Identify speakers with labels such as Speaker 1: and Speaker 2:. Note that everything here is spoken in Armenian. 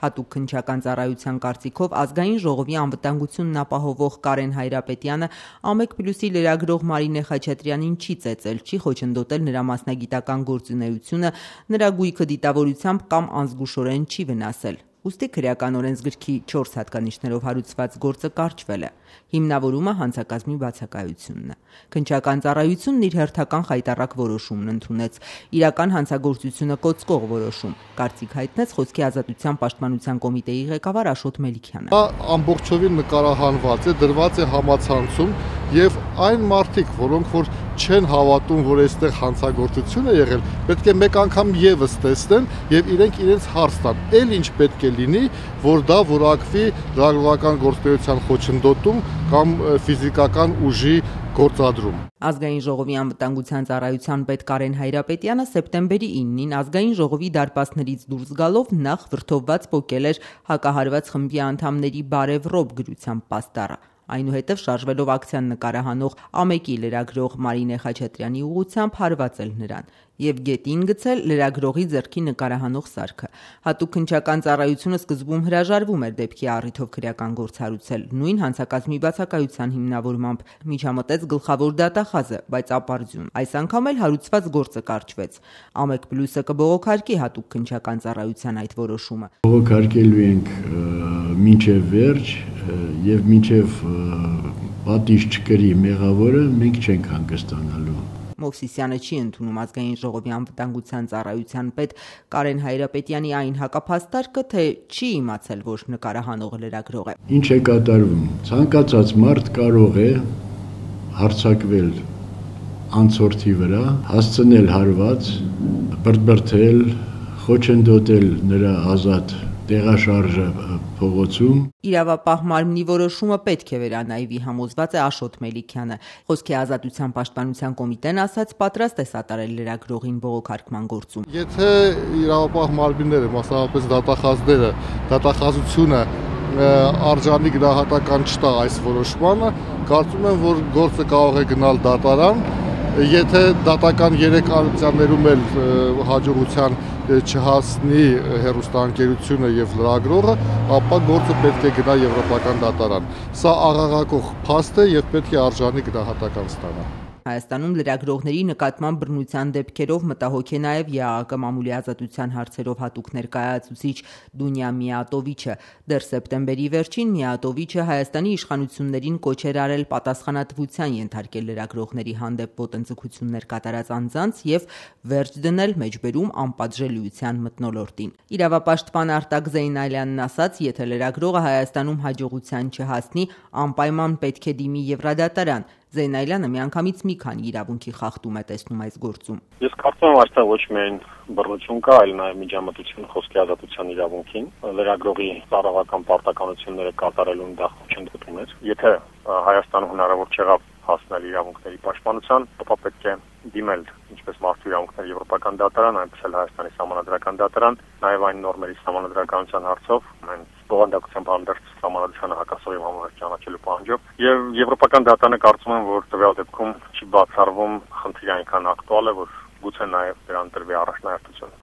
Speaker 1: Հատուկ քննչական ծառայության կարծիքով ազգային ժողովի անվտանգությունն ապահովող Կարեն Հայրապետյանը Ամեկ+-ի լրագրող Մարինե Խաչատրյանին չի ծեծել, չի խոչընդոտել նրա մասնագիտական գործունեությունը, նրա գույքը դիտավորությամբ կամ անզգուշորեն չի վնասել։ Ուստի քրեական օրենսգրքի 4 հատկանիշներով հարուցված գործը կարճվել է։ Հիմնավորումը հանցակազմի բացակայությունն է։ Քննչական ծառայությունն իր հերթական խայտառակ որոշումն ընդունեց, իրական հանցագործությունը կոծկող որոշում, կարծիք հայտնեց Խոսքի ազատության պաշտպանության կոմիտեի ղեկավար Աշոտ Մելիքյանը։
Speaker 2: Դա ամբողջովին նկարահանված է, դրված է համացանցում եւ այն մարդիկ, որոնք որ չեն հավատում, որ այստեղ հանցագործություն է եղել, պետք է մեկ անգամ եւս տեսնեն եւ իրենց հարց տան։ Էլ ինչ պետք է լինի, որ դա որակվի լրագրողական գործունեության խոչընդոտում կամ ֆիզիկական ուժի գործադրում։
Speaker 1: Ազգային ժողովի անվտանգության ծառայության պետ Կարեն Հայրապետյանը սեպտեմբերի 9-ին ազգային ժողովի դարպասներից դուրս գալով նախ վրդովված պոկել էր հակահարված խմբի անդամների բարև ռոբ գրությամբ պաստառը։ Այնուհետև շարժվելով ակցիան նկարահանող Ամեկի լրագրող Մարինե Խաչատրյանի ուղղությամբ հարված էլ նրան եւ գետին գցել լրագրողի ձեռքի նկարահանող սարքը։ Հատուկ քննչական ծառայությունը սկզբում հրաժարվում էր դեպքի առիթով քրեական գործ հարուցել, նույն հանցակազմի բացակայության հիմնավորմամբ միջամտեց գլխավոր դատախազը, բայց ապարդյուն։ Այս անգամ էլ հարուցված գործը կարճվեց։ Ամեկ+-ը կբողոքարկի հատուկ քննչական ծառայության այդ որոշումը։
Speaker 3: Բողոքարկելու ենք մինչև վերջ եւ մինչև պատիժ չկրի մեղավորը մենք չենք հանգստանալու։
Speaker 1: Մովսիսյանը չի ընդունում ազգային ժողովի անվտանգության ծառայության պետ Կարեն Հայրապետյանի այն հակափաստարկը, թե չի իմացել, որ նկարահանողը լրագրող է։
Speaker 3: Ինչ է կատարվում։ Ցանկացած մարդ կարող է հարձակվել անցորդի վրա, հասցնել հարված, բրդբրդել, խոչընդոտել նրա ազատ տեղաշարժը փողոցում։
Speaker 1: Իրավապահ մարմնի որոշումը պետք է վերանայվի, համոզված է Աշոտ Մելիքյանը։ Խոսքի ազատության պաշտպանության կոմիտեն ասաց պատրաստ է սատարել լրագրողին բողոքարկման գործում։
Speaker 2: Եթե իրավապահ մարմինները, մասնավորապես դատախազները, դատախազությունը արժանի գնահատական չտա այս որոշմանը, կարծում եմ, որ գործը կարող է գնալ դատարան։ Եթե դատական 3 արարություններում էլ հաջողության չհասնի հեռուստաընկերությունը եւ լրագրողը, ապա գործը պետք է գնա եվրոպական դատարան։ Սա աղաղակող փաստ է եւ պետք է արժանի գնահատական ստանա։
Speaker 1: Հայաստանում լրագրողների նկատմամբ բռնության դեպքերով մտահոգ է նաև ԵԱՀԿ մամուլի ազատության հարցերով հատուկ ներկայացուցիչ Դունյա Միատովիչը։ Դեռ սեպտեմբերի վերջին Միատովիչը Հայաստանի իշխանություններին կոչ էր արել պատասխանատվության ենթարկել լրագրողների հանդեպ ոտնձգություններ կատարած անձանց եւ վերջ դնել մեջբերում անպատժելիության մթնոլորտին։ Իրավապաշտպան Արտակ Զեյնալյանն ասաց, եթե լրագրողը Հայաստանում հաջողության չհասնի, անպայման պետք է դիմի Եվրադատարան։ Զեյնալյանը միանգամից մի քանի իրավունքի խախտում է տեսնում այս գործում։
Speaker 4: Ես կարծում եմ այստեղ ոչ միայն բռնություն կա, այլ նաև միջամտություն խոսքի ազատության իրավունքին։ Լրագրողի ծառայական պարտականությունները կատարելուն դա խոչընդոտում է։ Եթե Հայաստանում հնարավոր չեղավ հասնել իրավունքների պաշտպանության, ապա պետք է դիմել ինչպես մարդու իրավունքների եվրոպական դատարան, այնպես էլ Հայաստանի սահմանադրական դատարան, նաև այն նորմերի սահմանադրականության հարցով, այն բովանդակությամբ հանդերձ սահմանադրությանը հակասող եւ համահունչ ճանաչելու պահանջով, եւ եվրոպական դատարանը կարծում եմ, որ տվյալ դեպքում չի բացառվում խնդիրը այնքան ակտուալ է, որ գուցե նաև